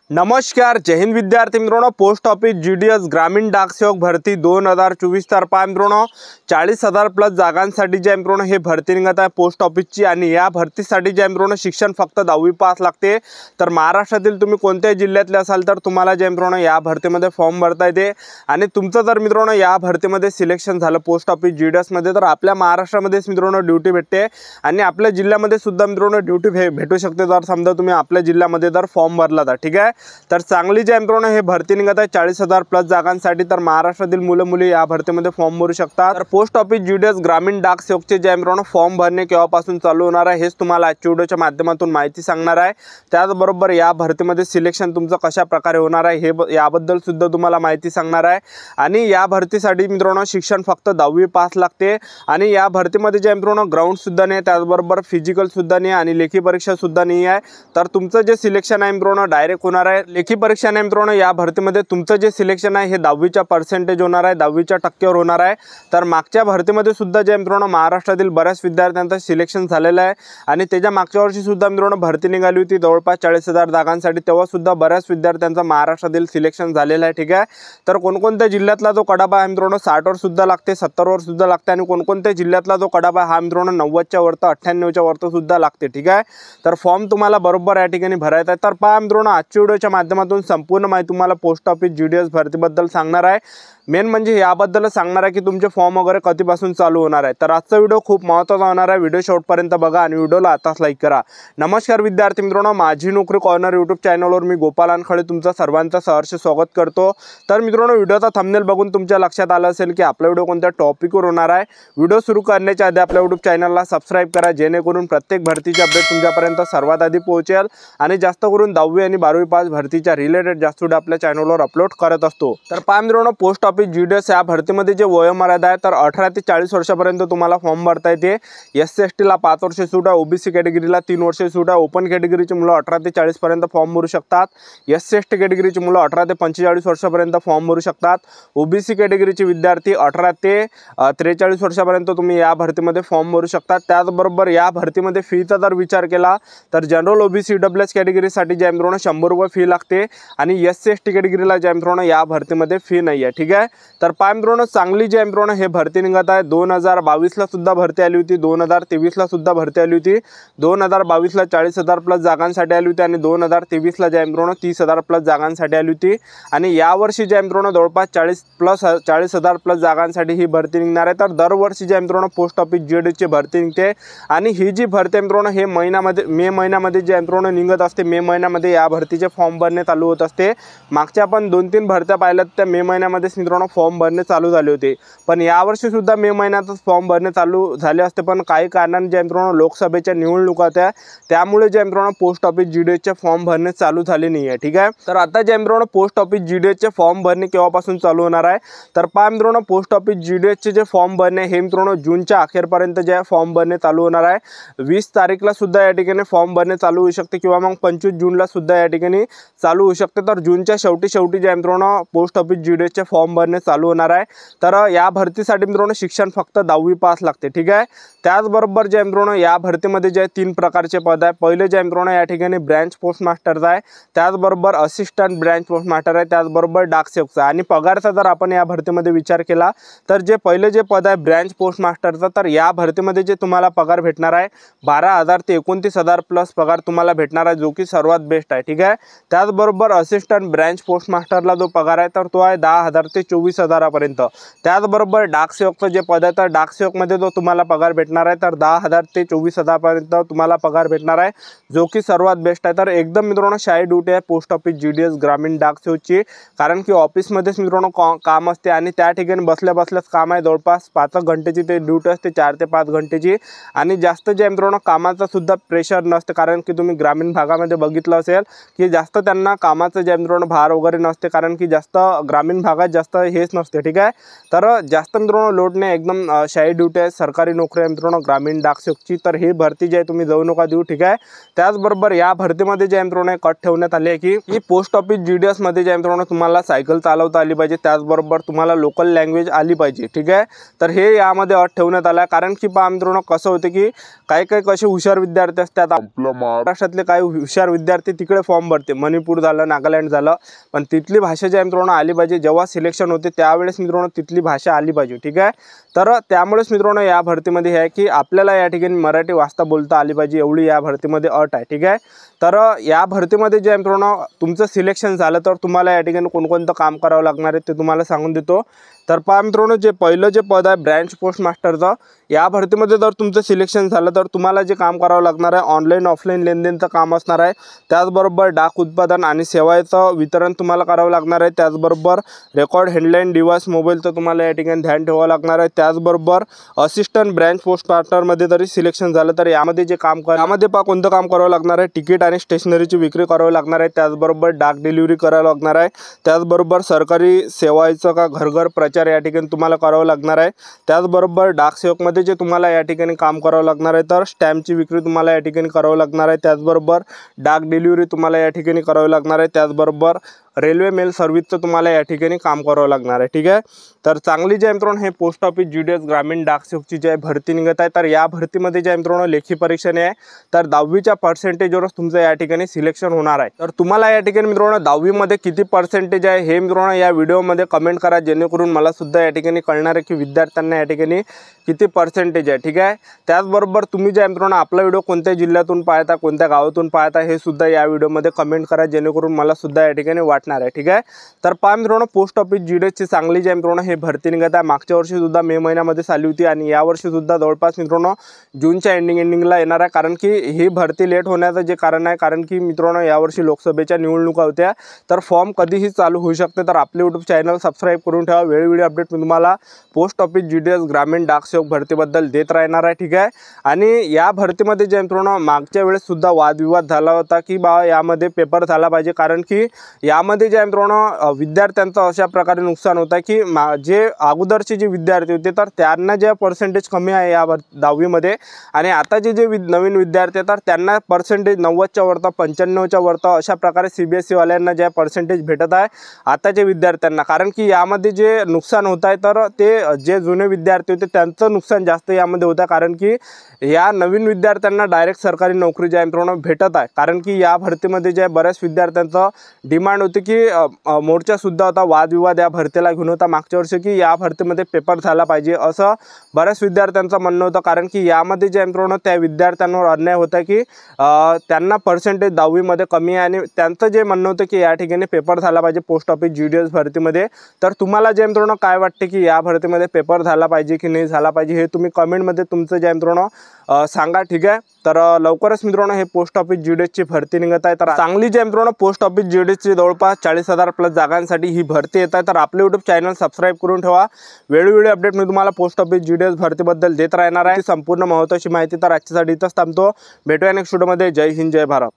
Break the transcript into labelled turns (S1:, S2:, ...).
S1: नमस्कार, जय हिंद विद्यार्थी मित्रों। पोस्ट ऑफिस जीडीएस ग्रामीण डाक सेवक भरती 2024 तर्फे मित्रों 40,000 प्लस जागांसाठी जे मित्रों हे भरती निघत आहे पोस्ट ऑफिसची। आणि या भरतीसाठी जे मित्रों शिक्षण फक्त 10वी पास लागते। तर महाराष्ट्रातील तुम्ही कोणत्याही जिल्ह्यातले असाल तर तुम्हाला जे मित्रों या भरतीमध्ये फॉर्म भरता येते। आणि तुमचं जर मित्रों या भरतीमध्ये सिलेक्शन झालं पोस्ट ऑफिस जीडीएस मध्ये तर आपल्या महाराष्ट्रामध्येच मित्रों ड्यूटी भेटते आणि आपल्या जिल्ह्यामध्ये सुद्धा मित्रों ड्यूटी भेटू शकते जर समजा तुम्ही आपल्या जिल्ह्यामध्ये जर फॉर्म भरला तर। ठीक आहे, तर चांगली जे मित्रों हे भरती निघत आहे 40,000 प्लस जागांसाठी। तर महाराष्ट्रातील मुलं मुली या भरतीमध्ये फॉर्म भरू शकतात। तर पोस्ट ऑफिस जीडीएस ग्रामीण डाक सेवकचे जे मित्रों फॉर्म भरणे केव्हापासून चालू होणार आहे हेच तुम्हाला आजच्या व्हिडिओच्या माध्यमातून माहिती सांगणार आहे। त्याचबरोबर या भरतीमध्ये सिलेक्शन तुमचं कशा प्रकारे होणार आहे हे याबद्दल सुद्धा तुम्हाला माहिती सांगणार आहे। आणि या भरतीसाठी मित्रों शिक्षण फक्त 10वी पास लागते। आणि या भरतीमध्ये जे मित्रों ग्राउंड सुद्धा नाही, त्याचबरोबर फिजिकल सुद्धा नाही आणि लेखी परीक्षा सुद्धा नाही आहे। तर तुमचं जे सिलेक्शन आहे मित्रों डायरेक्ट होणार आहे। लेखी परीक्षा नाही मित्रों या भरतीमध्ये तुमचं जे सिलेक्शन आहे हे 10वीच्या पर्सेंटेज होणार आहे, 10वीच्या टक्केवर होणार आहे। तर मागच्या भरतीमध्ये सुद्धा जे मित्रों महाराष्ट्रातील बऱ्याच विद्यार्थ्यांचं सिलेक्शन झालेलं आहे आणि त्याच्या मागच्या वर्षी सुद्धा मित्रों भरती निघाली होती जवळपास 40,000 जागांसाठी, तेव्हा सुद्धा बऱ्याच विद्यार्थ्यांचं महाराष्ट्रातील सिलेक्शन झालेलं आहे। ठीक आहे, तर कोणकोणत्या जिल्ह्यातला जो कडाबा आहे मित्रों 60 वर सुद्धा लागते, 70 वर सुद्धा लागते आणि कोणकोणत्या जिल्ह्यातला जो कडाबा हा मित्रों 90च्या वरती 98च्या वरती सुद्धा लागते। ठीक आहे, तर फॉर्म तुम्हाला बरोबर या ठिकाणी भरायचा आहे। तर पहा मित्रों आजच्या व्हिडिओच्या माध्यमातून संपूर्ण माहिती तुम्हाला पोस्ट ऑफिस जीडीएस भरतीबद्दल सांगणार आहे। मेन म्हणजे याबद्दल सांगणार आहे की तुमचे फॉर्म वगैरे कधीपासून चालू होणार आहे। तर आजचा व्हिडिओ खूप महत्त्वाचा होणार आहे, व्हिडिओ शेवटपर्यंत बघा आणि व्हिडिओला आताच लाईक करा। नमस्कार विद्यार्थी मित्रांनो, माझी नोकरी कॉर्नर यूट्यूब चॅनलवर मी गोपाल अनखळे तुमचं सर्वांचं सहर्ष स्वागत करतो। तर मित्रांनो व्हिडिओचा थंबनेल बघून तुमच्या लक्षात आलं असेल की आपला व्हिडिओ कोणत्या टॉपिकवर होणार आहे। व्हिडिओ सुरू करण्याच्या आधी आपल्या यूट्यूब चॅनलला सबस्क्राइब करा, जेणेकरून प्रत्येक भरतीचे अपडेट तुमच्यापर्यंत सर्वात आधी पोहोचेल आणि जास्त करून 10वी आणि 12वी पास भरतीच्या रिलेटेड जास्त व्हिडिओ आपल्या चॅनलवर अपलोड करत असतो। तर पहा मित्रांनो पोस्ट ऑफिस जीडीएस या भरतीमध्ये जे वयोमर्यादा आहे तर 18 ते 40 वर्षापर्यंत तुम्हाला फॉर्म भरता येते। SC/ST ला 5 वर्ष सूट आहे, ओबीसी कॅटेगरीला 3 वर्ष सूट आहे। ओपन कॅटेगरीची मुलं 18 ते 40 पर्यंत फॉर्म भरू शकतात। SC/ST कॅटेगरीची मुलं 18 ते 45 वर्षापर्यंत फॉर्म भरू शकतात। ओबीसी कॅटेगरीचे विद्यार्थी 18 ते 43 वर्षापर्यंत तुम्ही या भरतीमध्ये फॉर्म भरू शकतात। त्याचबरोबर या भरतीमध्ये फीचा जर विचार केला तर जनरल ओबीसी EWS कॅटेगरीसाठी जे मित्रांनो 100 रुपये फी लागते आणि SC/ST कॅटेगरीला जे मित्रांनो या भरतीमध्ये फी नाही आहे। ठीक आहे, तर पहा मित्रांनो चांगली जे मित्रांनो हे भरती निघत आहे 2022 ला सुद्धा भरती आली होती, 2023 ला सुद्धा भरती आली होती। 2022 ला 40,000 प्लस जागांसाठी आली होती आणि 2023 ला जे मित्रांनो 30,000 प्लस जागांसाठी आली होती। आणि यावर्षी जे मित्रांनो जवळपास 40,000 प्लस जागांसाठी ही भरती निघणार आहे। तर दरवर्षी जे मित्रांनो पोस्ट ऑफिस जीडीएसची भरती निघते आणि ही जी भरती मित्रांनो हे महिन्यामध्ये मे महिन्यामध्ये जे मित्रांनो निघत असते। मे महिन्यामध्ये या भरतीचे फॉर्म भरणे चालू होत असते। मागच्या आपण 2-3 भरत्या पाहिल्यात त्या मे महिन्यामध्येच मित्रांनो फॉर्म भरणे चालू झाले होते, पण यावर्षी सुद्धा मे महिन्यातच फॉर्म भरणे चालू झाले असते, पण काही कारणाने जे मित्रांनो लोकसभेच्या निवडणुका होत्या त्यामुळे जे मित्रांनो पोस्ट ऑफिस जीडीएसचे फॉर्म भरणे चालू झाले नाही आहे। ठीक आहे, तर आता जे मित्रांनो पोस्ट ऑफिस जीडीएसचे फॉर्म भरणे केव्हापासून चालू होणार आहे तर पहा मित्रांनो पोस्ट ऑफिस जीडीएसचे जे फॉर्म भरणे हे मित्रांनो जूनच्या अखेरपर्यंत जे फॉर्म भरणे चालू होणार आहे। 20 तारीखला सुद्धा या ठिकाणी फॉर्म भरणे चालू होऊ शकते किंवा मग 25 जूनला सुद्धा या ठिकाणी चालू होऊ शकते। तर जूनच्या शेवटी जे मित्रांनो पोस्ट ऑफिस जीडीएसचे फॉर्म भरणे चालू होणार आहे। तर या भरतीसाठी मित्रांनो शिक्षण फक्त 10वी पास लागते। ठीक आहे, त्याचबरोबर जे मित्रांनो या भरतीमध्ये जे 3 प्रकारचे पद आहे। पहिले जे मित्रांनो या ठिकाणी ब्रँच पोस्ट मास्टरचा आहे, त्याचबरोबर असिस्टंट ब्रँच पोस्ट मास्टर आहे, त्याचबरोबर डाक सेवकचा। आणि पगारचा जर आपण या भरतीमध्ये विचार केला तर जे पहिले जे पद आहे ब्रँच पोस्ट मास्टरचा तर या भरतीमध्ये जे तुम्हाला पगार भेटणार आहे 12,000 ते 29,000 प्लस पगार तुम्हाला भेटणार आहे, जो की सर्वात बेस्ट आहे। ठीक आहे, त्याचबरोबर असिस्टंट ब्रँच पोस्ट मास्टरला जो पगार आहे तर तो आहे 10,000 ते 24,000 पर्यंत। त्याचबरोबर डाक सेवकचं जे पद आहे तर डाक सेवकमध्ये जो तुम्हाला पगार भेटणार आहे तर 10,000 ते 24,000 पर्यंत तुम्हाला पगार भेटणार आहे, जो की सर्वात बेस्ट आहे। तर एकदम मित्रांनो शाही ड्यूटी आहे पोस्ट ऑफिस जीडीएस ग्रामीण डाक सेवकची, कारण की ऑफिसमध्येच मित्रांनो काम असते आणि त्या ठिकाणी बसल्या बसल्याच काम आहे। जवळपास 5 घंटेची ते ड्यूटी असते, 4 ते 5 घंटेची। आणि जास्त जे मित्रांनो कामाचा सुद्धा प्रेशर नसते, कारण की तुम्ही ग्रामीण भागामध्ये बघितलं असेल की जास्त त्यांना कामाचं जे मित्रांनो भार वगैरे नसते, कारण की जास्त ग्रामीण भागात जास्त असं हेच नसते, ठीक आहे. तर जास्त मित्रांनो लोड नाही, एकदम शाही ड्युटी आहे, सरकारी नोकरी आहे मित्रांनो ग्रामीण डाकसेवकची. तर ही भरती जी आहे तुम्ही जाऊ नका देऊ, ठीक आहे. त्याचबरोबर या भरतीमध्ये जे आहे मित्रांनो एक अट ठेवण्यात आली आहे की ही पोस्ट ऑफिस GDS मध्ये जे आहे मित्रांनो तुम्हाला सायकल चालवता आली पाहिजे, त्याचबरोबर तुम्हाला लोकल लँग्वेज आली पाहिजे, ठीक आहे. तर हे यामध्ये अट ठेवण्यात आला आहे, कारण की पहा मित्रांनो कसं होते की काही कसे हुशार विद्यार्थी असतात, आपल्या महाराष्ट्रातले काही हुशार विद्यार्थी तिकडे फॉर्म भरते, मणिपूर झालं, नागालँड झालं, पण तिथली भाषा जी आहे मित्रांनो आली पाहिजे. जेव्हा सिलेक्शन होते त्यावेळेस मित्रांनो तिथली भाषा आली पाहिजे, ठीक आहे. तर त्यामुळेच मित्रांनो या भरतीमध्ये हे आहे की आपल्याला या ठिकाणी मराठी वाचता बोलता आली पाहिजे, एवढी या भरतीमध्ये अट आहे, ठीक आहे. तर या भरतीमध्ये जे आहे मित्रांनो तुमचं सिलेक्शन झालं तर तुम्हाला या ठिकाणी कोणकोणतं काम करावं लागणार आहे ते तुम्हाला सांगून देतो. तर पहा मित्रांनो, जे पहिलं जे पद आहे ब्रँच पोस्ट मास्टरचं, या भरतीमध्ये जर तुमचं सिलेक्शन झालं तर तुम्हाला जे काम करावं लागणार आहे ऑनलाईन ऑफलाईन लेनदेनचं काम असणार आहे. त्याचबरोबर डाक उत्पादन आणि सेवाचं वितरण तुम्हाला करावं लागणार आहे. त्याचबरोबर रेकॉर्ड हेडलाईन डिव्हाइस मोबाईलचं तुम्हाला या ठिकाणी ध्यान ठेवावं लागणार आहे. त्याचबरोबर असिस्टंट ब्रँच पोस्ट मास्टरमध्ये जरी सिलेक्शन झालं तर यामध्ये जे काम यामध्ये पहा कोणतं काम करावं लागणार आहे, तिकीट आणि स्टेशनरीची विक्री करावी लागणार आहे. त्याचबरोबर डाक डिलिव्हरी करावं लागणार आहे. त्याचबरोबर सरकारी सेवाचं का घर प्रचार या ठिकाणी तुम्हाला करावं लागणार आहे. त्याचबरोबर डाक सेवकमध्ये जे तुम्हाला या ठिकाणी काम करावं लागणार आहे तर स्टॅम्पची विक्री तुम्हाला या ठिकाणी करावं लागणार आहे. त्याचबरोबर डाक डिलिव्हरी तुम्हाला या ठिकाणी करावी लागणार आहे. त्याचबरोबर रेल्वे मेल सर्व्हिसचं तुम्हाला या ठिकाणी काम करावं लागणार आहे, ठीक आहे. तर चांगली जे आहे मित्रांनो हे पोस्ट ऑफिस GDS ग्रामीण डाकसेवकची जी आहे भरती निघत आहे. तर या भरतीमध्ये जे आहे मित्रांनो लेखी परीक्षा नाही आहे, तर 10वीच्या पर्सेंटेजवरच तुमचं या ठिकाणी सिलेक्शन होणार आहे. तर तुम्हाला या ठिकाणी मित्रांनो 10वीमध्ये किती पर्सेंटेज आहे हे मित्रांनो या व्हिडिओमध्ये कमेंट करा, जेणेकरून मला सुद्धा या ठिकाणी कळणार आहे की विद्यार्थ्यांना या ठिकाणी किती पर्सेंटेज आहे, ठीक आहे. त्याचबरोबर तुम्ही जे आहे मित्रांनो आपला व्हिडिओ कोणत्या जिल्ह्यातून पाहता, कोणत्या गावातून पाहता हे सुद्धा या व्हिडिओमध्ये कमेंट करा, जेणेकरून मला सुद्धा या ठिकाणी वाटणार आहे, ठीक आहे. तर पहा मित्रांनो पोस्ट ऑफिस GDSची चांगली जी आहे मित्रांनो हे भरती निघत आहे. मागच्या वर्षी सुद्धा मे महिन्यामध्ये चालू होती आणि यावर्षी सुद्धा जवळपास मित्रांनो जूनच्या एंडिंगला येणार आहे. कारण की ही भरती लेट होण्याचं जे कारण आहे, कारण की मित्रांनो यावर्षी लोकसभेच्या निवडणुका होत्या, तर फॉर्म कधीही चालू होऊ शकते. तर आपले यूट्यूब चॅनल सबस्क्राईब करून ठेवा, वेळोवेळी अपडेट मी तुम्हाला पोस्ट ऑफिस GDS ग्रामीण डाकसेवक भरतीबद्दल देत राहणार आहे, ठीक आहे. आणि या भरतीमध्ये जे मित्रांनो मागच्या वेळेस सुद्धा वादविवाद झाला होता की बा यामध्ये पेपर झाला पाहिजे, कारण की यामध्ये जे मित्रांनो विद्यार्थ्यांचं अशा प्रकारे नुकसान होतं की जे अगोदरचे जे विद्यार्थी होते तर त्यांना जे पर्सेंटेज कमी आहे या 10वीमध्ये, आणि आताचे जे नवीन विद्यार्थी तर त्यांना पर्सेंटेज 90च्या वरतं 95च्या वरतं अशा प्रकारे CBSE वाल्यांना जे पर्सेंटेज भेटत आहे आताच्या विद्यार्थ्यांना. कारण की यामध्ये जे नुकसान होत आहे तर ते जे जुने विद्यार्थी होते त्यांचं नुकसान जास्त यामध्ये होतं, कारण की या नवीन विद्यार्थ्यांना डायरेक्ट सरकारी नोकरी जे आहे मित्रांनो भेटत आहे. कारण की या भरतीमध्ये जे बऱ्याच विद्यार्थ्यांचं डिमांड होती की मोर्चासुद्धा होता, वादविवाद या भरतीला घेऊन होता मागच्या वर्षी की या भरतीमध्ये पेपर झाला पाहिजे असं बऱ्याच विद्यार्थ्यांचं म्हणणं होतं. कारण की यामध्ये जे मित्रांनो त्या विद्यार्थ्यांवर अन्याय होता की त्यांना पर्सेंटेज 10वीमध्ये कमी आहे आणि त्यांचं जे म्हणणं होतं की या ठिकाणी पेपर झाला पाहिजे पोस्ट ऑफिस GDS भरतीमध्ये. तर तुम्हाला जे मित्रांनो काय वाटते की या भरतीमध्ये पेपर झाला पाहिजे की नाही झाला पाहिजे हे तुम्ही कमेंटमध्ये तुमचं जे मित्रांनो सांगा, ठीक आहे. तर लवकरच मित्रांनो हे पोस्ट ऑफिस GDSची भरती निघत आहे. तर चांगली जे मित्रांनो पोस्ट ऑफिस GDSची जवळपास 40,000+ जागांसाठी ही भरती येत आहे. तर आपले यूट्यूब चॅनल सबस्क्राईब करून ठेवा, वेळोवेळी अपडेट मी तुम्हाला पोस्ट ऑफिस GDS भरतीबद्दल देत राहणार आहे. संपूर्ण महत्त्वाची माहिती तर आजच्यासाठी इथंच थांबतो. भेटूया नेक्स्ट व्हिडिओमध्ये. जय हिंद, जय भारत.